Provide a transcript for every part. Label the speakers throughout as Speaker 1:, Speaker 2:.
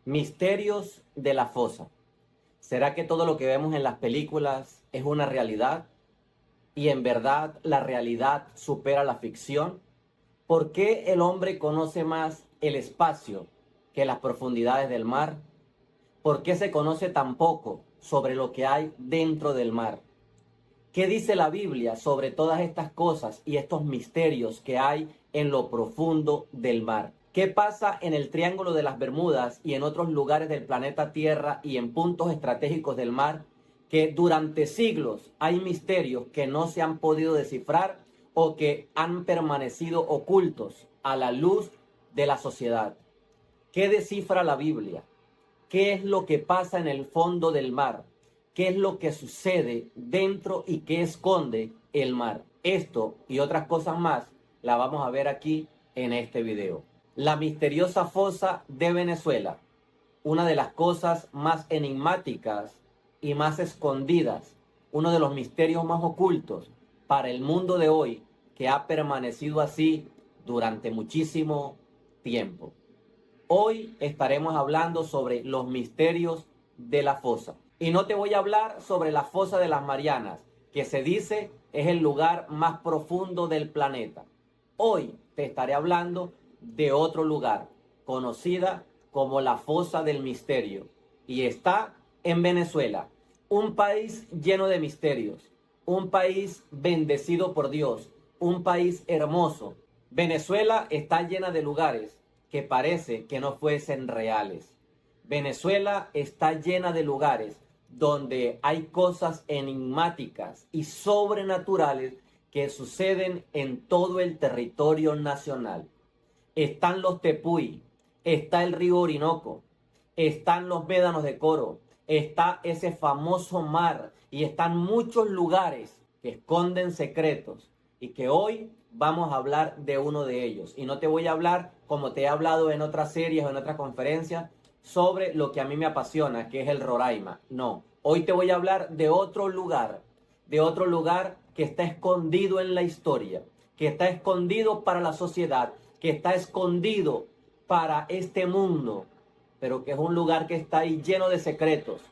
Speaker 1: Misterios de la fosa. ¿Será que todo lo que vemos en las películas es una realidad? ¿Y en verdad la realidad supera la ficción? ¿Por qué el hombre conoce más el espacio que las profundidades del mar? ¿Por qué se conoce tan poco sobre lo que hay dentro del mar? ¿Qué dice la Biblia sobre todas estas cosas y estos misterios que hay en lo profundo del mar? ¿Qué pasa en el Triángulo de las Bermudas y en otros lugares del planeta Tierra y en puntos estratégicos del mar? Que durante siglos hay misterios que no se han podido descifrar o que han permanecido ocultos a la luz de la sociedad. ¿Qué descifra la Biblia? ¿Qué es lo que pasa en el fondo del mar? ¿Qué es lo que sucede dentro y qué esconde el mar? Esto y otras cosas más la vamos a ver aquí en este video. La misteriosa fosa de Venezuela, una de las cosas más enigmáticas y más escondidas, uno de los misterios más ocultos para el mundo de hoy, que ha permanecido así durante muchísimo tiempo. Hoy estaremos hablando sobre los misterios de la fosa. Y no te voy a hablar sobre la fosa de las Marianas, que se dice es el lugar más profundo del planeta. Hoy te estaré hablando de otro lugar, conocida como la fosa del misterio. Y está en Venezuela, un país lleno de misterios, un país bendecido por Dios, un país hermoso. Venezuela está llena de lugares que parece que no fuesen reales. Venezuela está llena de lugares donde hay cosas enigmáticas y sobrenaturales que suceden en todo el territorio nacional. Están los tepuy, está el río Orinoco, están los médanos de Coro, está ese famoso mar y están muchos lugares que esconden secretos y que hoy vamos a hablar de uno de ellos. Y no te voy a hablar, como te he hablado en otras series o en otras conferencias, sobre lo que a mí me apasiona, que es el Roraima. No, hoy te voy a hablar de otro lugar que está escondido en la historia, que está escondido para la sociedad, que está escondido para este mundo, pero que es un lugar que está ahí lleno de secretos,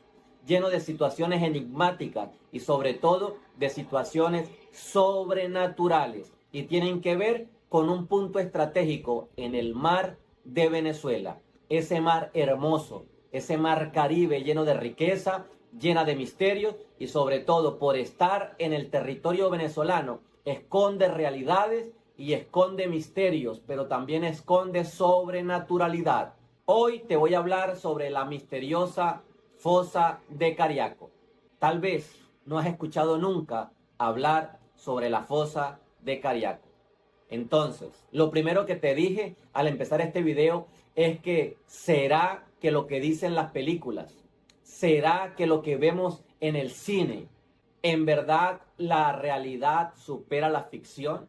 Speaker 1: lleno de situaciones enigmáticas y sobre todo de situaciones sobrenaturales y tienen que ver con un punto estratégico en el mar de Venezuela, ese mar hermoso, ese mar Caribe lleno de riqueza, llena de misterios y sobre todo por estar en el territorio venezolano esconde realidades y esconde misterios, pero también esconde sobrenaturalidad. Hoy te voy a hablar sobre la misteriosa fosa de Cariaco. Tal vez no has escuchado nunca hablar sobre la fosa de Cariaco. Entonces, lo primero que te dije al empezar este video es que ¿será que lo que dicen las películas, será que lo que vemos en el cine, en verdad la realidad supera la ficción?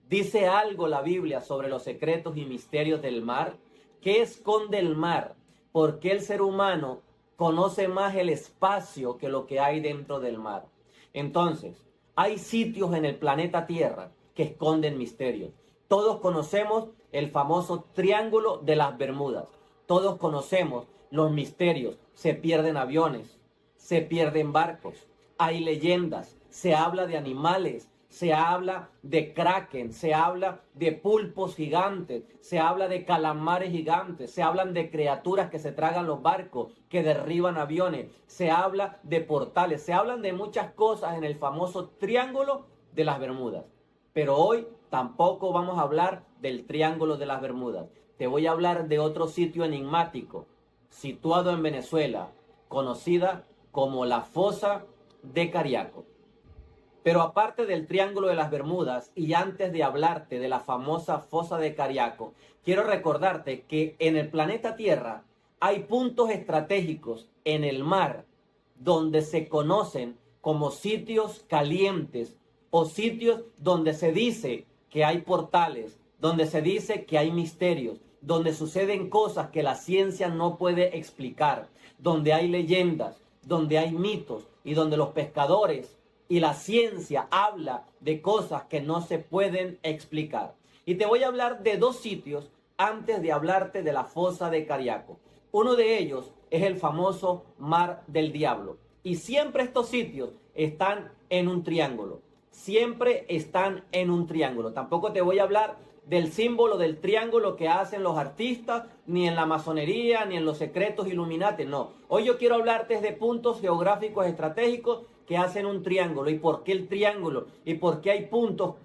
Speaker 1: ¿Dice algo la Biblia sobre los secretos y misterios del mar? ¿Qué esconde el mar? ¿Por qué el ser humano conoce más el espacio que lo que hay dentro del mar? Entonces, hay sitios en el planeta Tierra que esconden misterios. Todos conocemos el famoso Triángulo de las Bermudas. Todos conocemos los misterios. Se pierden aviones, se pierden barcos, hay leyendas, se habla de animales, se habla de kraken, se habla de pulpos gigantes, se habla de calamares gigantes, se hablan de criaturas que se tragan los barcos, que derriban aviones, se habla de portales, se hablan de muchas cosas en el famoso Triángulo de las Bermudas. Pero hoy tampoco vamos a hablar del Triángulo de las Bermudas. Te voy a hablar de otro sitio enigmático, situado en Venezuela, conocida como la fosa de Cariaco. Pero aparte del Triángulo de las Bermudas y antes de hablarte de la famosa fosa de Cariaco, quiero recordarte que en el planeta Tierra hay puntos estratégicos en el mar donde se conocen como sitios calientes o sitios donde se dice que hay portales, donde se dice que hay misterios, donde suceden cosas que la ciencia no puede explicar, donde hay leyendas, donde hay mitos y donde los pescadores y la ciencia habla de cosas que no se pueden explicar. Y te voy a hablar de dos sitios antes de hablarte de la fosa de Cariaco. Uno de ellos es el famoso Mar del Diablo. Y siempre estos sitios están en un triángulo. Siempre están en un triángulo. Tampoco te voy a hablar del símbolo del triángulo que hacen los artistas, ni en la masonería, ni en los secretos Illuminati. No. Hoy yo quiero hablarte de puntos geográficos estratégicos que hacen un triángulo. ¿Y por qué el triángulo? ¿Y por qué hay puntos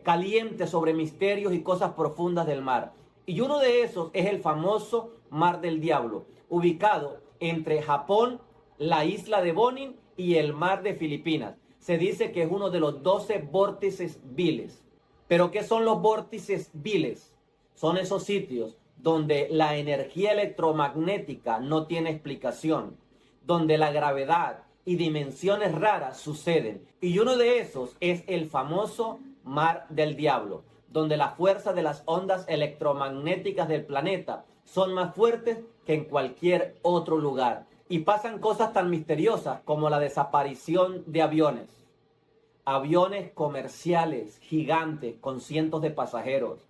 Speaker 1: calientes sobre misterios y cosas profundas del mar? Y uno de esos es el famoso Mar del Diablo, ubicado entre Japón, la isla de Bonin y el mar de Filipinas. Se dice que es uno de los 12 vórtices viles. ¿Pero qué son los vórtices viles? Son esos sitios donde la energía electromagnética no tiene explicación, donde la gravedad y dimensiones raras suceden. Y uno de esos es el famoso Mar del Diablo, donde la fuerza de las ondas electromagnéticas del planeta son más fuertes que en cualquier otro lugar. Y pasan cosas tan misteriosas como la desaparición de aviones comerciales gigantes con cientos de pasajeros,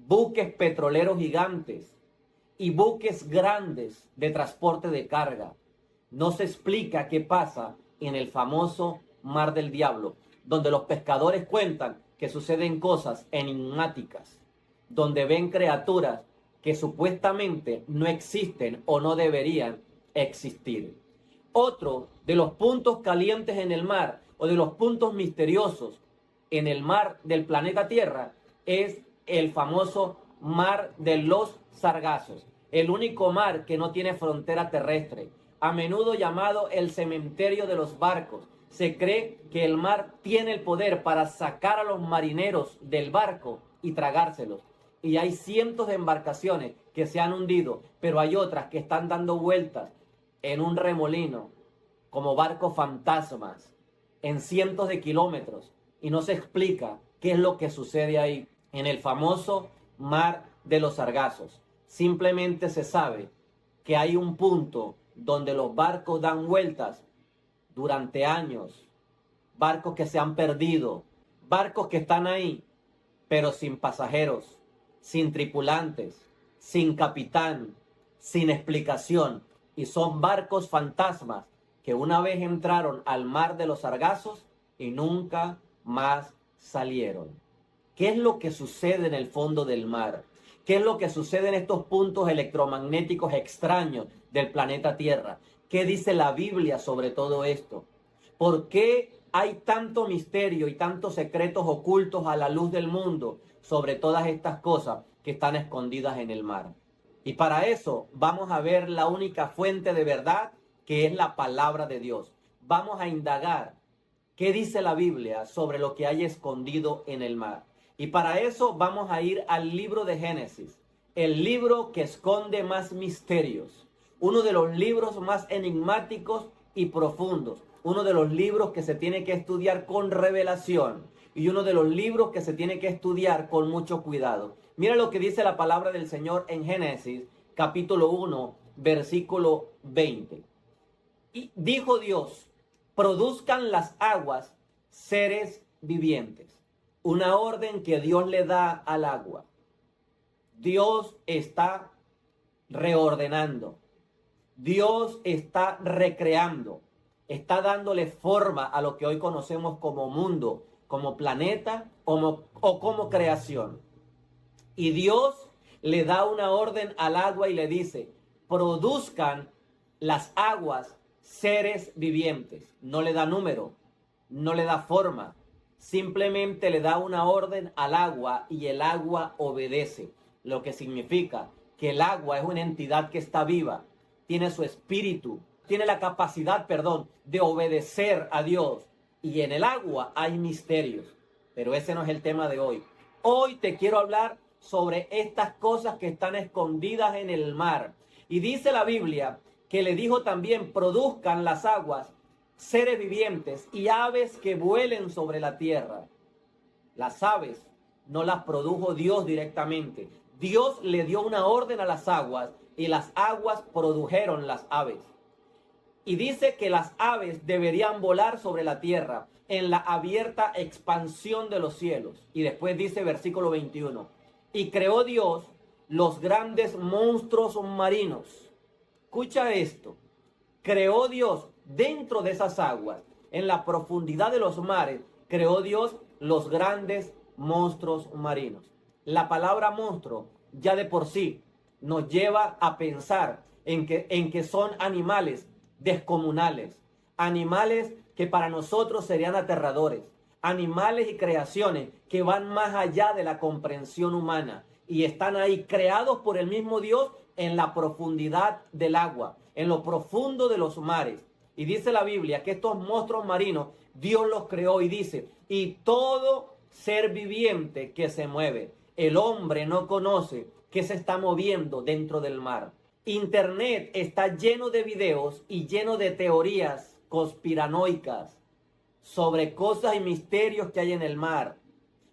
Speaker 1: buques petroleros gigantes y buques grandes de transporte de carga. No se explica qué pasa en el famoso Mar del Diablo, donde los pescadores cuentan que suceden cosas enigmáticas, donde ven criaturas que supuestamente no existen o no deberían existir. Otro de los puntos calientes en el mar o de los puntos misteriosos en el mar del planeta Tierra es el famoso Mar de los Sargazos, el único mar que no tiene frontera terrestre, a menudo llamado el cementerio de los barcos. Se cree que el mar tiene el poder para sacar a los marineros del barco y tragárselos. Y hay cientos de embarcaciones que se han hundido, pero hay otras que están dando vueltas en un remolino como barcos fantasmas en cientos de kilómetros, y no se explica qué es lo que sucede ahí en el famoso Mar de los Sargazos. Simplemente se sabe que hay un punto donde los barcos dan vueltas durante años, barcos que se han perdido, barcos que están ahí, pero sin pasajeros, sin tripulantes, sin capitán, sin explicación, y son barcos fantasmas que una vez entraron al Mar de los Sargazos y nunca más salieron. ¿Qué es lo que sucede en el fondo del mar? ¿Qué es lo que sucede en estos puntos electromagnéticos extraños del planeta Tierra? ¿Qué dice la Biblia sobre todo esto? ¿Por qué hay tanto misterio y tantos secretos ocultos a la luz del mundo sobre todas estas cosas que están escondidas en el mar? Y para eso vamos a ver la única fuente de verdad, que es la palabra de Dios. Vamos a indagar qué dice la Biblia sobre lo que hay escondido en el mar. Y para eso vamos a ir al libro de Génesis, el libro que esconde más misterios, uno de los libros más enigmáticos y profundos, uno de los libros que se tiene que estudiar con revelación y uno de los libros que se tiene que estudiar con mucho cuidado. Mira lo que dice la palabra del Señor en Génesis, capítulo 1, versículo 20. Y dijo Dios: produzcan las aguas seres vivientes. Una orden que Dios le da al agua. Dios está reordenando. Dios está recreando. Está dándole forma a lo que hoy conocemos como mundo, como planeta o como creación. Y Dios le da una orden al agua y le dice: produzcan las aguas seres vivientes. No le da número, no le da forma, simplemente le da una orden al agua y el agua obedece, lo que significa que el agua es una entidad que está viva, tiene su espíritu, tiene la capacidad, de obedecer a Dios, y en el agua hay misterios, pero ese no es el tema de hoy. Hoy te quiero hablar sobre estas cosas que están escondidas en el mar, y dice la Biblia que le dijo también: produzcan las aguas seres vivientes y aves que vuelen sobre la tierra. Las aves no las produjo Dios directamente. Dios le dio una orden a las aguas y las aguas produjeron las aves. Y dice que las aves deberían volar sobre la tierra en la abierta expansión de los cielos. Y después dice versículo 21. Y creó Dios los grandes monstruos marinos, escucha esto, creó Dios dentro de esas aguas, en la profundidad de los mares, creó Dios los grandes monstruos marinos. La palabra monstruo ya de por sí nos lleva a pensar en que son animales descomunales, animales que para nosotros serían aterradores, animales y creaciones que van más allá de la comprensión humana y están ahí creados por el mismo Dios en la profundidad del agua, en lo profundo de los mares. Y dice la Biblia que estos monstruos marinos Dios los creó y dice, y todo ser viviente que se mueve. El hombre no conoce qué se está moviendo dentro del mar. Internet está lleno de videos y lleno de teorías conspiranoicas sobre cosas y misterios que hay en el mar.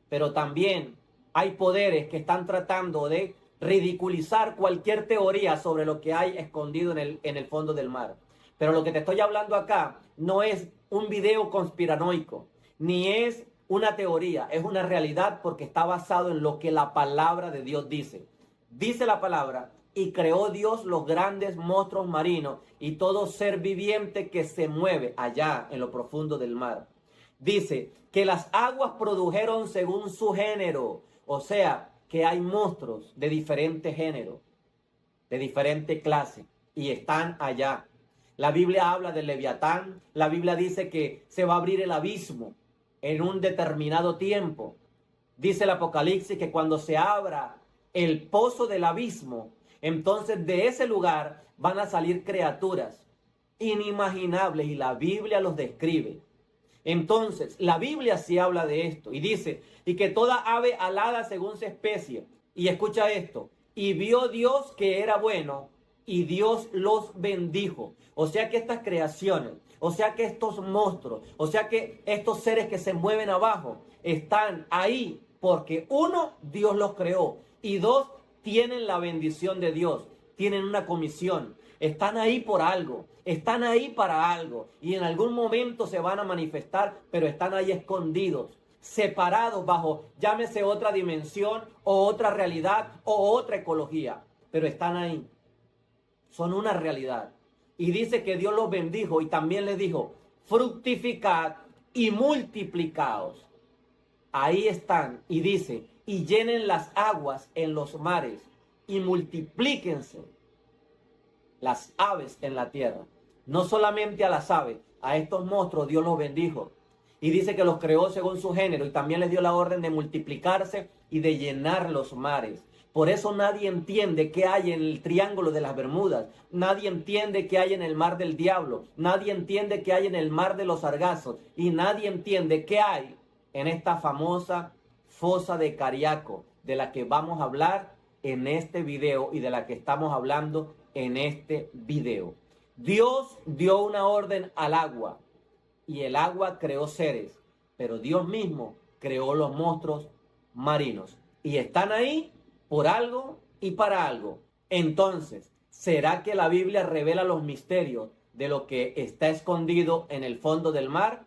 Speaker 1: Pero también hay poderes que están tratando de ridiculizar cualquier teoría sobre lo que hay escondido en el fondo del mar. Pero lo que te estoy hablando acá no es un video conspiranoico, ni es una teoría, es una realidad porque está basado en lo que la palabra de Dios dice. Dice la palabra, y creó Dios los grandes monstruos marinos y todo ser viviente que se mueve allá en lo profundo del mar. Dice que las aguas produjeron según su género, o sea, que hay monstruos de diferente género, de diferente clase, y están allá. La Biblia habla del Leviatán, la Biblia dice que se va a abrir el abismo en un determinado tiempo. Dice el Apocalipsis que cuando se abra el pozo del abismo, entonces de ese lugar van a salir criaturas inimaginables y la Biblia los describe. Entonces, la Biblia sí habla de esto y dice, y que toda ave alada según su especie, y escucha esto, y vio Dios que era bueno, y Dios los bendijo. O sea que estas creaciones, o sea que estos monstruos, o sea que estos seres que se mueven abajo, están ahí porque uno, Dios los creó, y dos, tienen la bendición de Dios, tienen una comisión. Están ahí por algo, están ahí para algo y en algún momento se van a manifestar, pero están ahí escondidos, separados bajo, llámese otra dimensión o otra realidad o otra ecología, pero están ahí, son una realidad. Y dice que Dios los bendijo y también les dijo, fructificad y multiplicaos. Ahí están y dice, y llenen las aguas en los mares y multiplíquense las aves en la tierra. No solamente a las aves, a estos monstruos Dios los bendijo. Y dice que los creó según su género y también les dio la orden de multiplicarse y de llenar los mares. Por eso nadie entiende qué hay en el Triángulo de las Bermudas. Nadie entiende qué hay en el Mar del Diablo. Nadie entiende qué hay en el Mar de los Sargazos. Y nadie entiende qué hay en esta famosa fosa de Cariaco, de la que vamos a hablar en este video y de la que estamos hablando en este video. Dios dio una orden al agua y el agua creó seres, pero Dios mismo creó los monstruos marinos y están ahí por algo y para algo. Entonces, ¿será que la Biblia revela los misterios de lo que está escondido en el fondo del mar?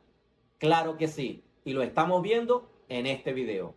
Speaker 1: Claro que sí, y lo estamos viendo en este video.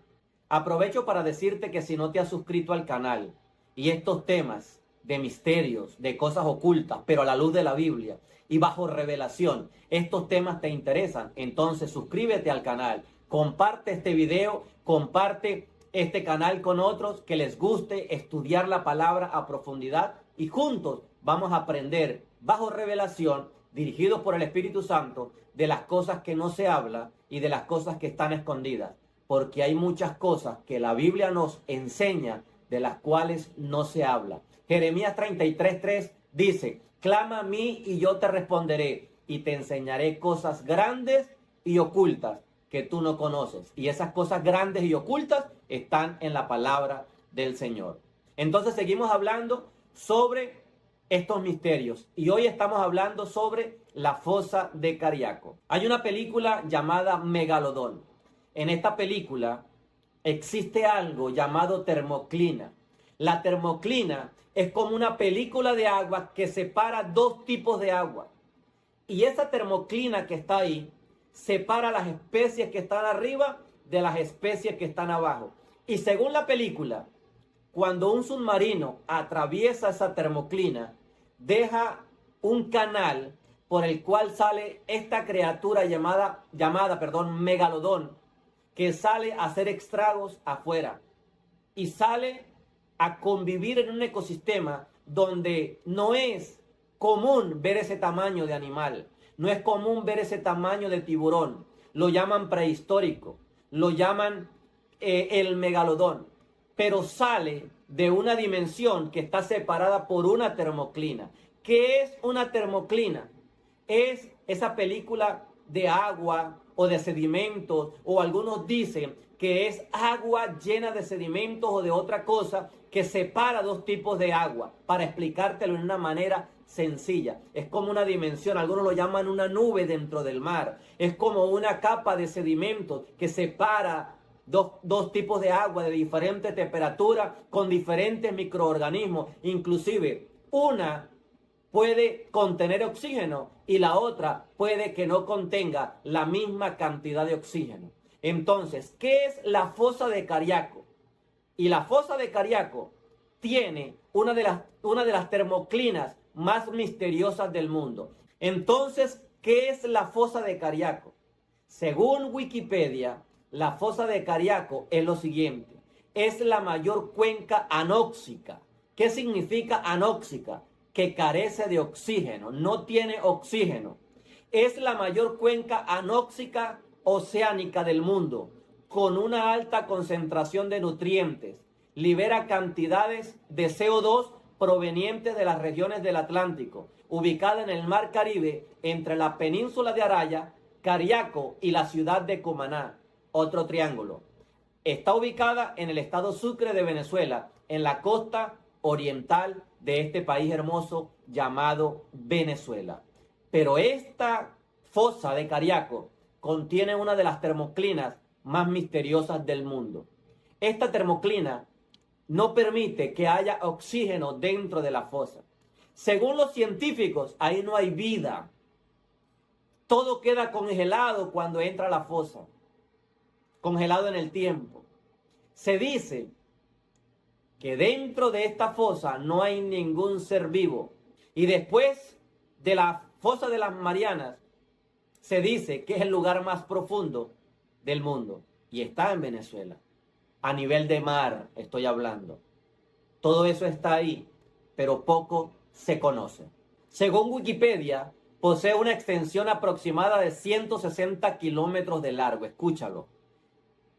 Speaker 1: Aprovecho para decirte que si no te has suscrito al canal y estos temas de misterios, de cosas ocultas, pero a la luz de la Biblia y bajo revelación, estos temas te interesan, entonces suscríbete al canal, comparte este video, comparte este canal con otros que les guste estudiar la palabra a profundidad y juntos vamos a aprender bajo revelación, dirigidos por el Espíritu Santo, de las cosas que no se habla y de las cosas que están escondidas, porque hay muchas cosas que la Biblia nos enseña de las cuales no se habla. Jeremías 33:3 dice, clama a mí y yo te responderé y te enseñaré cosas grandes y ocultas que tú no conoces. Y esas cosas grandes y ocultas están en la palabra del Señor. Entonces seguimos hablando sobre estos misterios y hoy estamos hablando sobre la fosa de Cariaco. Hay una película llamada Megalodón. En esta película existe algo llamado termoclina. La termoclina es como una película de agua que separa dos tipos de agua. Y esa termoclina que está ahí separa las especies que están arriba de las especies que están abajo. Y según la película, cuando un submarino atraviesa esa termoclina, deja un canal por el cual sale esta criatura llamada megalodón, que sale a hacer estragos afuera y sale a convivir en un ecosistema donde no es común ver ese tamaño de animal, no es común ver ese tamaño de tiburón. Lo llaman prehistórico, lo llaman el megalodón, pero sale de una dimensión que está separada por una termoclina. ¿Qué es una termoclina? Es esa película de agua o de sedimentos, o algunos dicen que es agua llena de sedimentos o de otra cosa que separa dos tipos de agua, para explicártelo en una manera sencilla. Es como una dimensión, algunos lo llaman una nube dentro del mar, es como una capa de sedimentos que separa dos tipos de agua de diferente temperatura con diferentes microorganismos. Inclusive una puede contener oxígeno y la otra puede que no contenga la misma cantidad de oxígeno. Entonces, ¿qué es la fosa de Cariaco? Y la fosa de Cariaco tiene una de las termoclinas más misteriosas del mundo. Entonces, ¿qué es la fosa de Cariaco? Según Wikipedia, la fosa de Cariaco es lo siguiente: es la mayor cuenca anóxica. ¿Qué significa anóxica? Que carece de oxígeno, no tiene oxígeno. Es la mayor cuenca anóxica oceánica del mundo, con una alta concentración de nutrientes. Libera cantidades de CO2 provenientes de las regiones del Atlántico, ubicada en el Mar Caribe, entre la península de Araya, Cariaco y la ciudad de Cumaná, otro triángulo. Está ubicada en el estado Sucre de Venezuela, en la costa oriental de este país hermoso llamado Venezuela. Pero esta fosa de Cariaco contiene una de las termoclinas más misteriosas del mundo. Esta termoclina no permite que haya oxígeno dentro de la fosa. Según los científicos, ahí no hay vida. Todo queda congelado cuando entra a la fosa, congelado en el tiempo. Se dice que dentro de esta fosa no hay ningún ser vivo. Y después de la fosa de las Marianas, se dice que es el lugar más profundo del mundo. Y está en Venezuela. A nivel de mar estoy hablando. Todo eso está ahí, pero poco se conoce. Según Wikipedia, posee una extensión aproximada de 160 kilómetros de largo, escúchalo,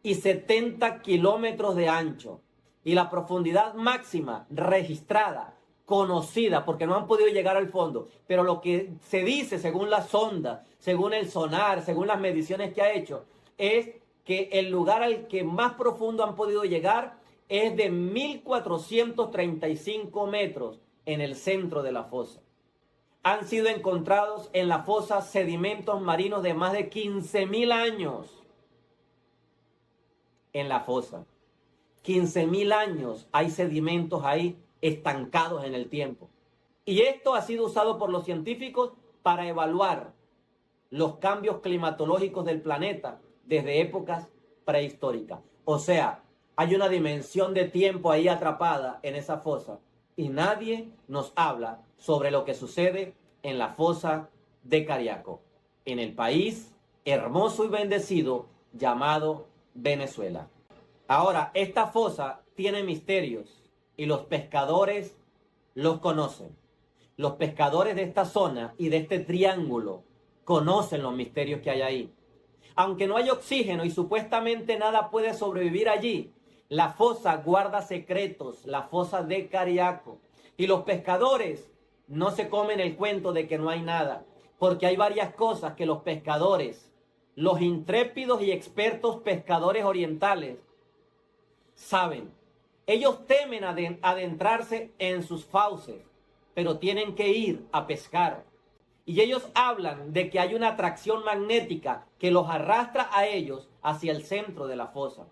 Speaker 1: y 70 kilómetros de ancho. Y la profundidad máxima registrada, conocida, porque no han podido llegar al fondo, pero lo que se dice según la sonda, según el sonar, según las mediciones que ha hecho, es que el lugar al que más profundo han podido llegar es de 1435 metros en el centro de la fosa. Han sido encontrados en la fosa sedimentos marinos de más de 15.000 años. En la fosa. 15.000 años hay sedimentos ahí estancados en el tiempo. Y esto ha sido usado por los científicos para evaluar los cambios climatológicos del planeta desde épocas prehistóricas. O sea, hay una dimensión de tiempo ahí atrapada en esa fosa y nadie nos habla sobre lo que sucede en la fosa de Cariaco, en el país hermoso y bendecido llamado Venezuela. Ahora, esta fosa tiene misterios y los pescadores los conocen. Los pescadores de esta zona y de este triángulo conocen los misterios que hay ahí. Aunque no hay oxígeno y supuestamente nada puede sobrevivir allí, la fosa guarda secretos, la fosa de Cariaco. Y los pescadores no se comen el cuento de que no hay nada, porque hay varias cosas que los pescadores, los intrépidos y expertos pescadores orientales, saben. Ellos temen adentrarse en sus fauces, pero tienen que ir a pescar. Y ellos hablan de que hay una atracción magnética que los arrastra a ellos hacia el centro de la fosa.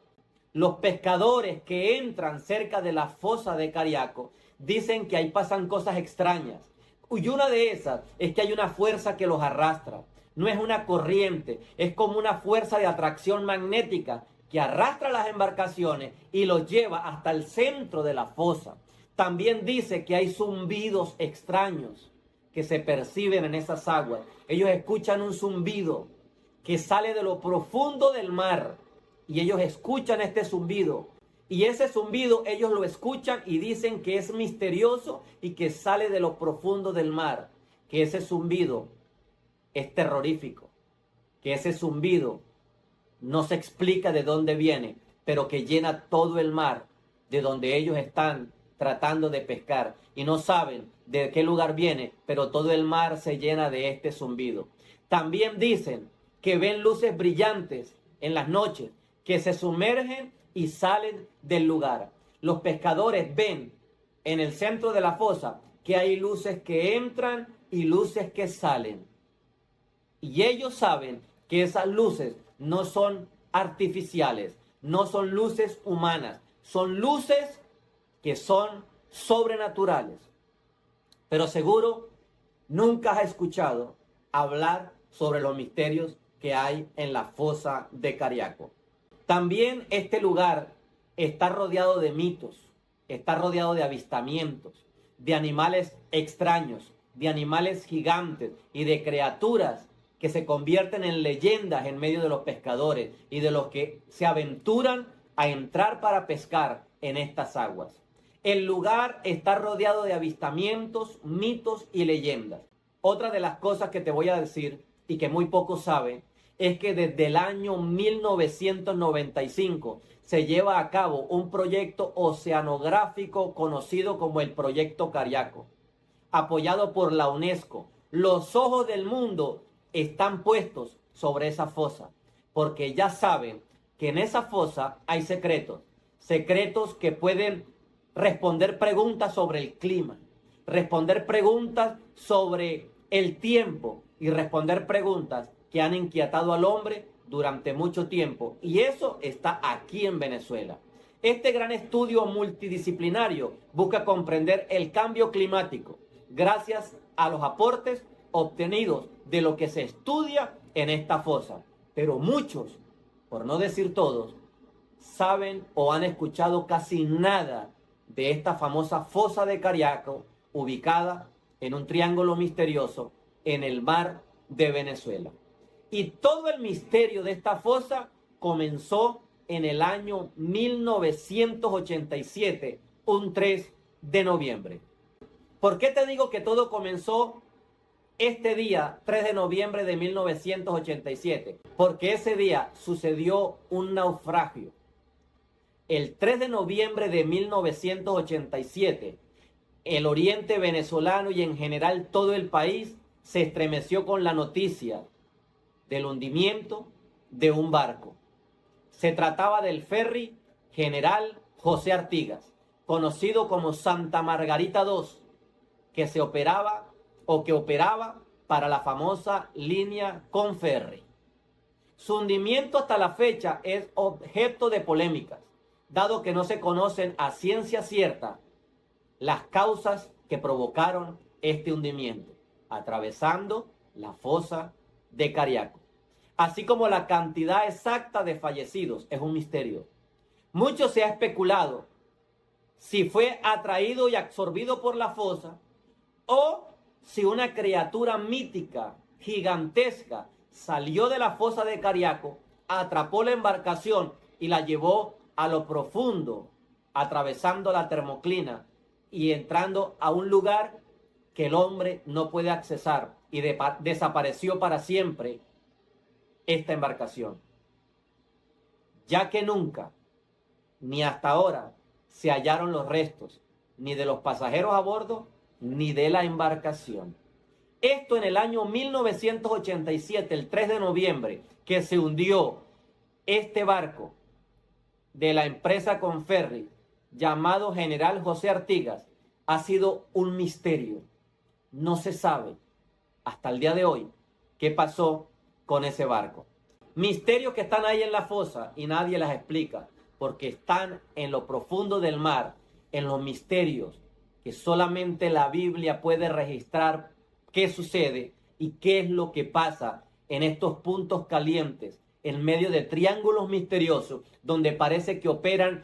Speaker 1: Los pescadores que entran cerca de la fosa de Cariaco dicen que ahí pasan cosas extrañas. Y una de esas es que hay una fuerza que los arrastra. No es una corriente, es como una fuerza de atracción magnética que arrastra las embarcaciones y los lleva hasta el centro de la fosa. También dice que hay zumbidos extraños que se perciben en esas aguas. Ellos escuchan un zumbido que sale de lo profundo del mar y ellos escuchan este zumbido. Y ese zumbido ellos lo escuchan y dicen que es misterioso y que sale de lo profundo del mar. Que ese zumbido es terrorífico. Que ese zumbido no se explica de dónde viene, pero que llena todo el mar de donde ellos están tratando de pescar. Y no saben de qué lugar viene, pero todo el mar se llena de este zumbido. También dicen que ven luces brillantes en las noches, que se sumergen y salen del lugar. Los pescadores ven en el centro de la fosa que hay luces que entran y luces que salen. Y ellos saben que esas luces no son artificiales, no son luces humanas, son luces que son sobrenaturales. Pero seguro nunca has escuchado hablar sobre los misterios que hay en la fosa de Cariaco. También este lugar está rodeado de mitos, está rodeado de avistamientos, de animales extraños, de animales gigantes y de criaturas que se convierten en leyendas en medio de los pescadores y de los que se aventuran a entrar para pescar en estas aguas. El lugar está rodeado de avistamientos, mitos y leyendas. Otra de las cosas que te voy a decir y que muy pocos saben es que desde el año 1995 se lleva a cabo un proyecto oceanográfico conocido como el Proyecto Cariaco, apoyado por la UNESCO. Los ojos del mundo están puestos sobre esa fosa, porque ya saben que en esa fosa hay secretos, secretos que pueden responder preguntas sobre el clima, responder preguntas sobre el tiempo y responder preguntas que han inquietado al hombre durante mucho tiempo. Y eso está aquí en Venezuela. Este gran estudio multidisciplinario busca comprender el cambio climático gracias a los aportes obtenidos de lo que se estudia en esta fosa. Pero muchos, por no decir todos, saben o han escuchado casi nada de esta famosa fosa de Cariaco, ubicada en un triángulo misterioso en el mar de Venezuela. Y todo el misterio de esta fosa comenzó en el año 1987, un 3 de noviembre. ¿Por qué te digo que todo comenzó este día, 3 de noviembre de 1987? Porque ese día sucedió un naufragio. El 3 de noviembre de 1987, el oriente venezolano y en general todo el país se estremeció con la noticia del hundimiento de un barco. Se trataba del ferry General José Artigas, conocido como Santa Margarita II, que se operaba o que operaba para la famosa línea Conferri. Su hundimiento hasta la fecha es objeto de polémicas, dado que no se conocen a ciencia cierta las causas que provocaron este hundimiento, atravesando la fosa de Cariaco. Así como la cantidad exacta de fallecidos es un misterio. Mucho se ha especulado si fue atraído y absorbido por la fosa o si una criatura mítica, gigantesca, salió de la fosa de Cariaco, atrapó la embarcación y la llevó a lo profundo, atravesando la termoclina y entrando a un lugar que el hombre no puede accesar, y desapareció para siempre esta embarcación, ya que nunca, ni hasta ahora, se hallaron los restos ni de los pasajeros a bordo ni de la embarcación. Esto en el año 1987, el 3 de noviembre, que se hundió este barco de la empresa Conferri llamado General José Artigas, ha sido un misterio. No se sabe hasta el día de hoy qué pasó con ese barco. Misterios que están ahí en la fosa y nadie las explica, porque están en lo profundo del mar, en los misterios que solamente la Biblia puede registrar qué sucede y qué es lo que pasa en estos puntos calientes, en medio de triángulos misteriosos, donde parece que operan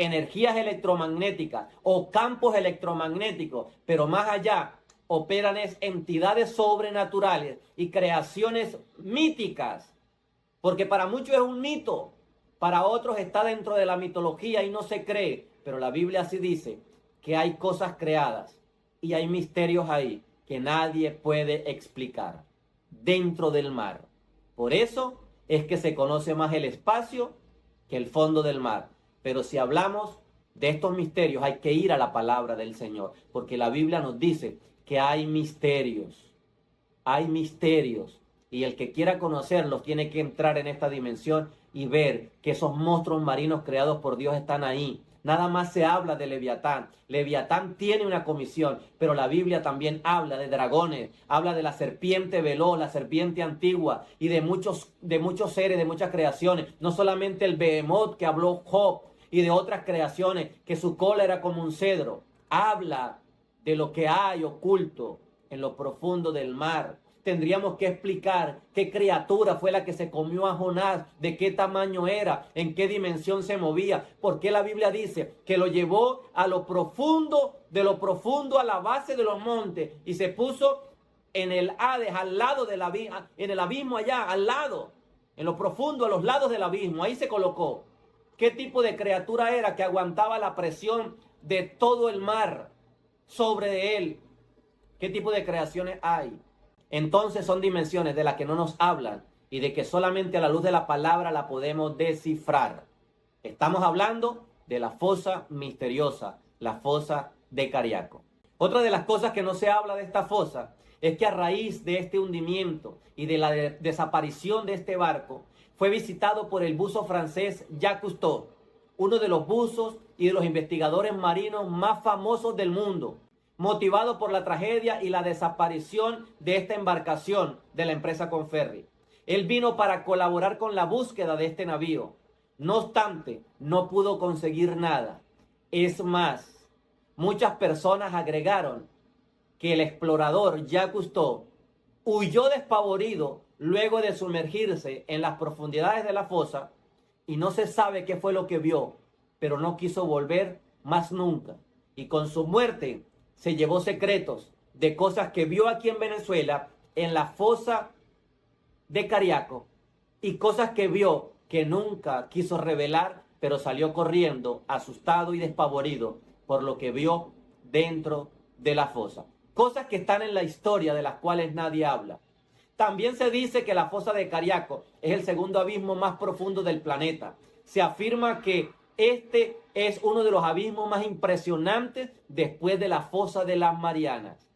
Speaker 1: energías electromagnéticas o campos electromagnéticos, pero más allá operan entidades sobrenaturales y creaciones míticas, porque para muchos es un mito, para otros está dentro de la mitología y no se cree, pero la Biblia sí dice que hay cosas creadas y hay misterios ahí que nadie puede explicar dentro del mar. Por eso es que se conoce más el espacio que el fondo del mar. Pero si hablamos de estos misterios, hay que ir a la palabra del Señor, porque la Biblia nos dice que hay misterios, y el que quiera conocerlos tiene que entrar en esta dimensión y ver que esos monstruos marinos creados por Dios están ahí. Nada más se habla de Leviatán. Leviatán tiene una comisión, pero la Biblia también habla de dragones, habla de la serpiente veloz, la serpiente antigua y de muchos seres, de muchas creaciones. No solamente el Behemoth que habló Job y de otras creaciones, que su cola era como un cedro. Habla de lo que hay oculto en lo profundo del mar. Tendríamos que explicar qué criatura fue la que se comió a Jonás, de qué tamaño era, en qué dimensión se movía, por qué la Biblia dice que lo llevó a lo profundo, de lo profundo a la base de los montes y se puso en el Hades, al lado del abismo, en el abismo allá, al lado, en lo profundo, a los lados del abismo, ahí se colocó. ¿Qué tipo de criatura era que aguantaba la presión de todo el mar sobre él? ¿Qué tipo de creaciones hay? Entonces son dimensiones de las que no nos hablan y de que solamente a la luz de la palabra la podemos descifrar. Estamos hablando de la fosa misteriosa, la fosa de Cariaco. Otra de las cosas que no se habla de esta fosa es que a raíz de este hundimiento y de la desaparición de este barco, fue visitado por el buzo francés Jacques Cousteau, uno de los buzos y de los investigadores marinos más famosos del mundo, motivado por la tragedia y la desaparición de esta embarcación de la empresa Conferri. Él vino para colaborar con la búsqueda de este navío. No obstante, no pudo conseguir nada. Es más, muchas personas agregaron que el explorador Jacques Cousteau huyó despavorido luego de sumergirse en las profundidades de la fosa y no se sabe qué fue lo que vio, pero no quiso volver más nunca. Y con su muerte se llevó secretos de cosas que vio aquí en Venezuela, en la fosa de Cariaco, y cosas que vio que nunca quiso revelar, pero salió corriendo, asustado y despavorido por lo que vio dentro de la fosa. Cosas que están en la historia de las cuales nadie habla. También se dice que la fosa de Cariaco es el segundo abismo más profundo del planeta. Se afirma que este es uno de los abismos más impresionantes después de la fosa de las Marianas,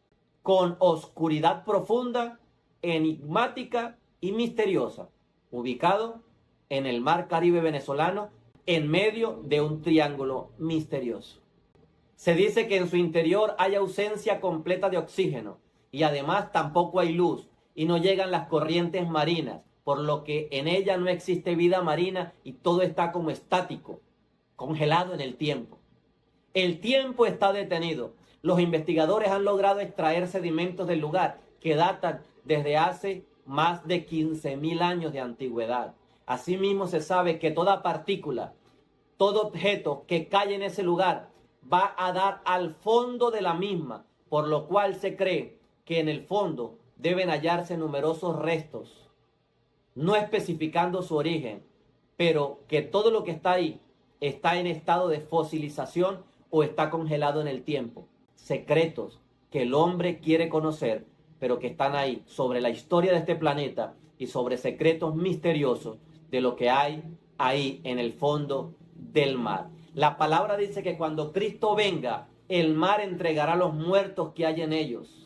Speaker 1: con oscuridad profunda, enigmática y misteriosa, ubicado en el mar Caribe venezolano, en medio de un triángulo misterioso. Se dice que en su interior hay ausencia completa de oxígeno y además tampoco hay luz y no llegan las corrientes marinas, por lo que en ella no existe vida marina y todo está como estático, congelado en el tiempo. El tiempo está detenido. Los investigadores han logrado extraer sedimentos del lugar que datan desde hace más de 15.000 años de antigüedad. Asimismo se sabe que toda partícula, todo objeto que cae en ese lugar va a dar al fondo de la misma, por lo cual se cree que en el fondo deben hallarse numerosos restos, no especificando su origen, pero que todo lo que está ahí está en estado de fosilización o está congelado en el tiempo. Secretos que el hombre quiere conocer, pero que están ahí sobre la historia de este planeta y sobre secretos misteriosos de lo que hay ahí en el fondo del mar. La palabra dice que cuando Cristo venga, el mar entregará los muertos que hay en ellos.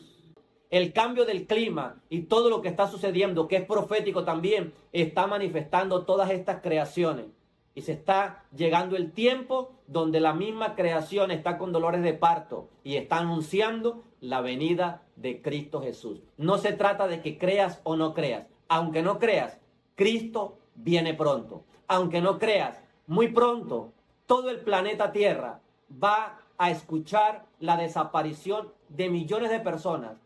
Speaker 1: El cambio del clima y todo lo que está sucediendo, que es profético también, está manifestando todas estas creaciones. Y se está llegando el tiempo donde la misma creación está con dolores de parto y está anunciando la venida de Cristo Jesús. No se trata de que creas o no creas. Aunque no creas, Cristo viene pronto. Aunque no creas, muy pronto todo el planeta Tierra va a escuchar la desaparición de millones de personas.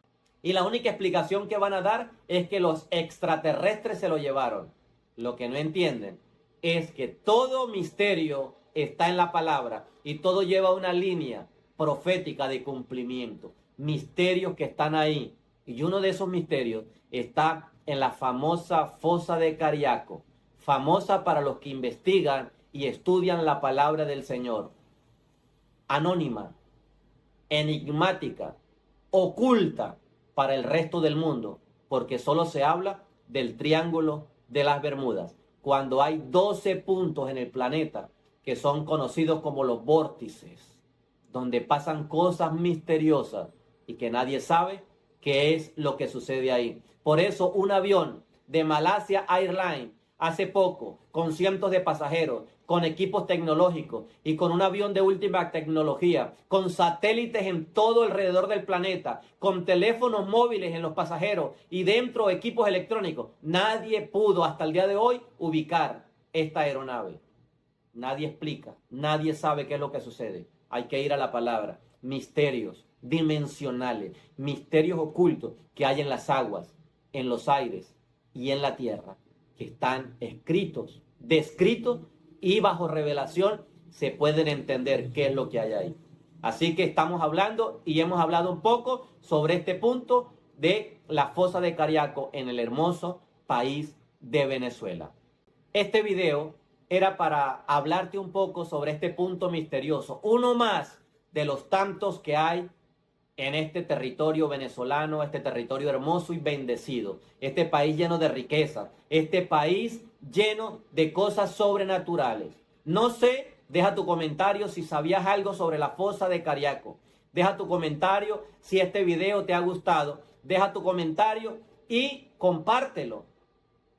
Speaker 1: Y la única explicación que van a dar es que los extraterrestres se lo llevaron. Lo que no entienden es que todo misterio está en la palabra y todo lleva una línea profética de cumplimiento. Misterios que están ahí. Y uno de esos misterios está en la famosa fosa de Cariaco, famosa para los que investigan y estudian la palabra del Señor. Anónima, enigmática, oculta para el resto del mundo, porque solo se habla del Triángulo de las Bermudas, cuando hay 12 puntos en el planeta que son conocidos como los vórtices, donde pasan cosas misteriosas y que nadie sabe qué es lo que sucede ahí. Por eso un avión de Malaysia Airlines hace poco, con cientos de pasajeros, con equipos tecnológicos y con un avión de última tecnología, con satélites en todo alrededor del planeta, con teléfonos móviles en los pasajeros y dentro equipos electrónicos, nadie pudo hasta el día de hoy ubicar esta aeronave. Nadie explica, nadie sabe qué es lo que sucede. Hay que ir a la palabra. Misterios dimensionales, misterios ocultos que hay en las aguas, en los aires y en la tierra, que están escritos, descritos y bajo revelación se pueden entender qué es lo que hay ahí. Así que estamos hablando y hemos hablado un poco sobre este punto de la fosa de Cariaco en el hermoso país de Venezuela. Este video era para hablarte un poco sobre este punto misterioso, uno más de los tantos que hay en este territorio venezolano, este territorio hermoso y bendecido, este país lleno de riqueza, este país lleno de cosas sobrenaturales. No sé, deja tu comentario si sabías algo sobre la fosa de Cariaco. Deja tu comentario si este video te ha gustado. Deja tu comentario y compártelo.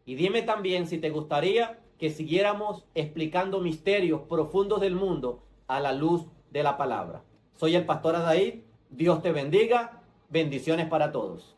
Speaker 1: Y dime también si te gustaría que siguiéramos explicando misterios profundos del mundo a la luz de la palabra. Soy el pastor Adair. Dios te bendiga. Bendiciones para todos.